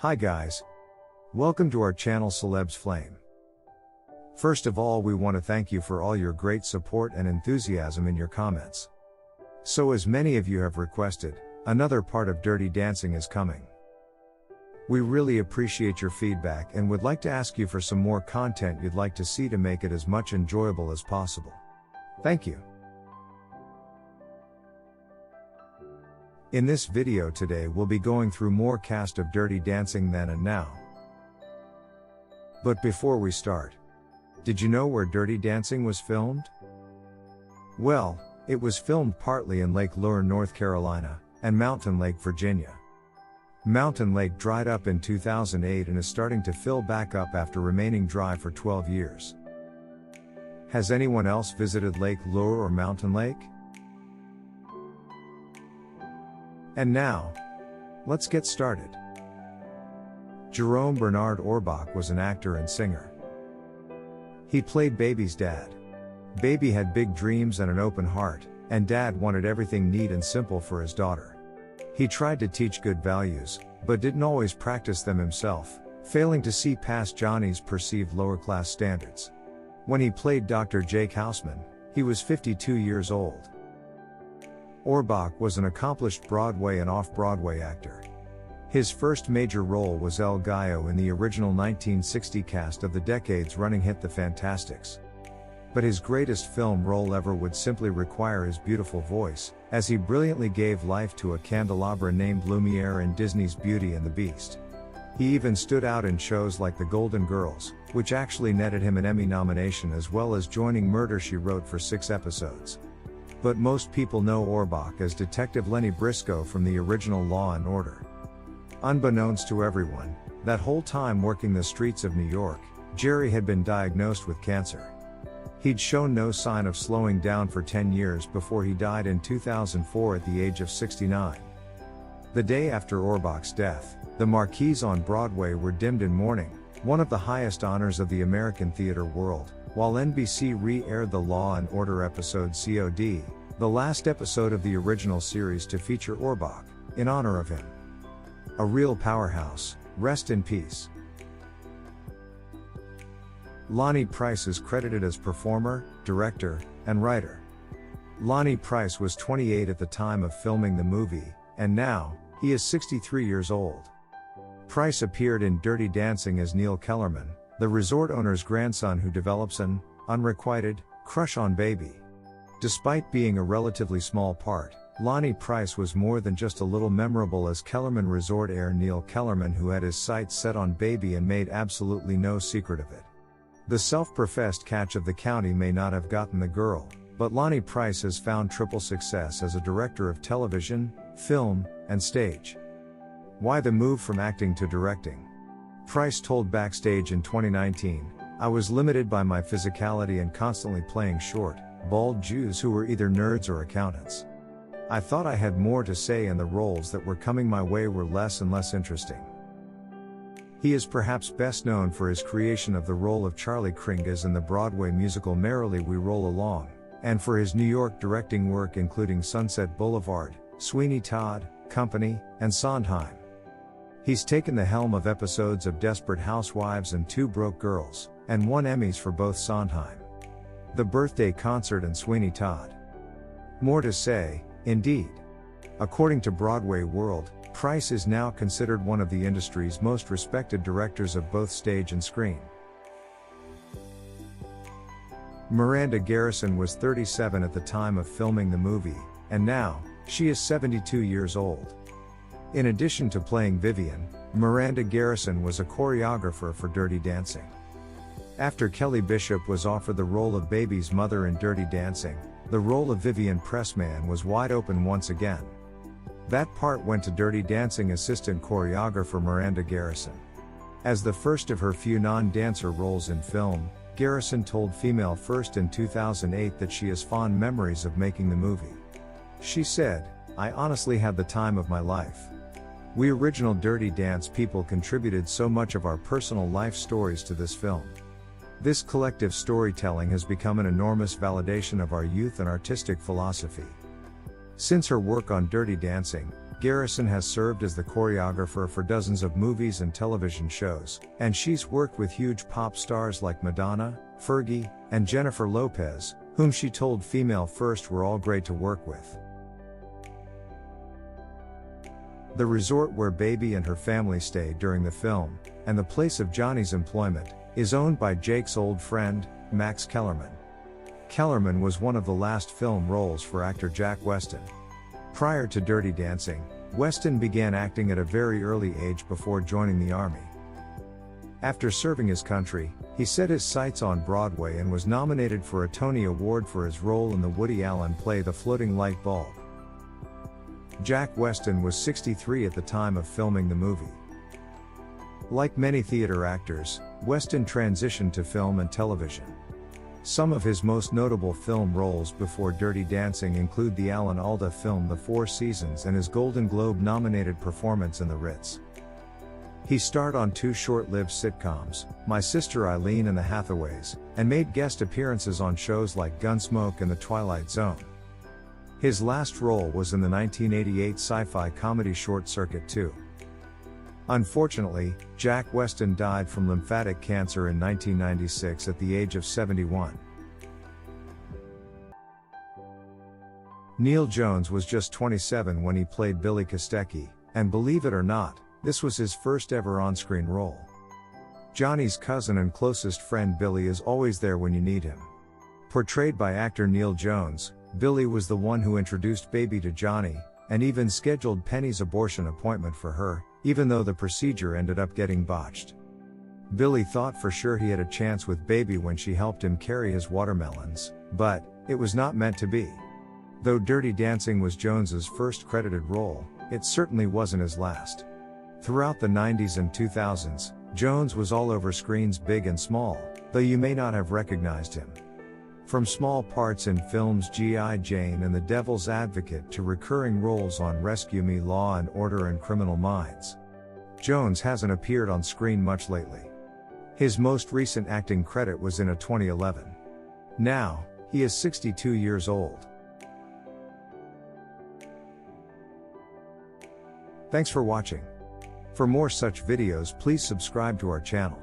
Hi guys. Welcome to our channel Celebs Flame. First of all, we want to thank you for all your great support and enthusiasm in your comments. So as many of you have requested, another part of Dirty Dancing is coming. We really appreciate your feedback and would like to ask you for some more content you'd like to see to make it as much enjoyable as possible. Thank you. In this video today we'll be going through more cast of Dirty Dancing then and now. But before we start, did you know where Dirty Dancing was filmed? Well, it was filmed partly in Lake Lure, North Carolina, and Mountain Lake, Virginia. Mountain Lake dried up in 2008 and is starting to fill back up after remaining dry for 12 years. Has anyone else visited Lake Lure or Mountain Lake? And now, let's get started. Jerome Bernard Orbach was an actor and singer. He played Baby's dad. Baby had big dreams and an open heart, and Dad wanted everything neat and simple for his daughter. He tried to teach good values, but didn't always practice them himself, failing to see past Johnny's perceived lower-class standards. When he played Dr. Jake Houseman, he was 52 years old. Orbach was an accomplished Broadway and off-Broadway actor. His first major role was El Gallo in the original 1960 cast of the decades-running hit The Fantastics. But his greatest film role ever would simply require his beautiful voice, as he brilliantly gave life to a candelabra named Lumiere in Disney's Beauty and the Beast. He even stood out in shows like The Golden Girls, which actually netted him an Emmy nomination, as well as joining Murder, She Wrote for 6 episodes. But most people know Orbach as Detective Lenny Briscoe from the original Law and Order. Unbeknownst to everyone, that whole time working the streets of New York, Jerry had been diagnosed with cancer. He'd shown no sign of slowing down for 10 years before he died in 2004 at the age of 69. The day after Orbach's death, the marquees on Broadway were dimmed in mourning, one of the highest honors of the American theater world, while NBC re-aired the Law and Order episode COD, the last episode of the original series to feature Orbach, in honor of him. A real powerhouse, rest in peace. Lonnie Price is credited as performer, director, and writer. Lonnie Price was 28 at the time of filming the movie, and now, he is 63 years old. Price appeared in Dirty Dancing as Neal Kellerman, the resort owner's grandson who develops an unrequited crush on Baby. Despite being a relatively small part, Lonnie Price was more than just a little memorable as Kellerman resort heir Neal Kellerman, who had his sights set on Baby and made absolutely no secret of it. The self-professed catch of the county may not have gotten the girl, but Lonnie Price has found triple success as a director of television, film, and stage. Why the move from acting to directing? Price told Backstage in 2019, "I was limited by my physicality and constantly playing short, bald Jews who were either nerds or accountants. I thought I had more to say, and the roles that were coming my way were less and less interesting." He is perhaps best known for his creation of the role of Charlie Kringas in the Broadway musical Merrily We Roll Along, and for his New York directing work including Sunset Boulevard, Sweeney Todd, Company, and Sondheim. He's taken the helm of episodes of Desperate Housewives and Two Broke Girls, and won Emmys for both Sondheim, The Birthday Concert, and Sweeney Todd. More to say, indeed. According to Broadway World, Price is now considered one of the industry's most respected directors of both stage and screen. Miranda Garrison was 37 at the time of filming the movie, and now, she is 72 years old. In addition to playing Vivian, Miranda Garrison was a choreographer for Dirty Dancing. After Kelly Bishop was offered the role of Baby's mother in Dirty Dancing, the role of Vivian Pressman was wide open once again. That part went to Dirty Dancing assistant choreographer Miranda Garrison. As the first of her few non-dancer roles in film, Garrison told Female First in 2008 that she has fond memories of making the movie. She said, "I honestly had the time of my life. We original Dirty Dance people contributed so much of our personal life stories to this film. This collective storytelling has become an enormous validation of our youth and artistic philosophy." Since her work on Dirty Dancing, Garrison has served as the choreographer for dozens of movies and television shows, and she's worked with huge pop stars like Madonna, Fergie, and Jennifer Lopez, whom she told Female First were all great to work with. The resort where Baby and her family stayed during the film, and the place of Johnny's employment, is owned by Jake's old friend, Max Kellerman. Kellerman was one of the last film roles for actor Jack Weston. Prior to Dirty Dancing, Weston began acting at a very early age before joining the army. After serving his country, he set his sights on Broadway and was nominated for a Tony Award for his role in the Woody Allen play The Floating Light Bulb. Jack Weston was 63 at the time of filming the movie. Like many theater actors, Weston transitioned to film and television. Some of his most notable film roles before Dirty Dancing include the Alan Alda film The Four Seasons and his Golden Globe-nominated performance in The Ritz. He starred on two short-lived sitcoms, My Sister Eileen and The Hathaways, and made guest appearances on shows like Gunsmoke and The Twilight Zone. His last role was in the 1988 sci-fi comedy Short Circuit 2. Unfortunately, Jack Weston died from lymphatic cancer in 1996 at the age of 71. Neal Jones was just 27 when he played Billy Kostecki, and believe it or not, this was his first ever on-screen role. Johnny's cousin and closest friend Billy is always there when you need him. Portrayed by actor Neal Jones, Billy was the one who introduced Baby to Johnny, and even scheduled Penny's abortion appointment for her, even though the procedure ended up getting botched. Billy thought for sure he had a chance with Baby when she helped him carry his watermelons, but it was not meant to be. Though Dirty Dancing was Jones's first credited role, it certainly wasn't his last. Throughout the 90s and 2000s, Jones was all over screens big and small, though you may not have recognized him. From small parts in films G.I. Jane and The Devil's Advocate to recurring roles on Rescue Me, Law and Order and Criminal Minds, Jones hasn't appeared on screen much lately. His most recent acting credit was in a 2011. Now, he is 62 years old. Thanks for watching. For more such videos, please subscribe to our channel.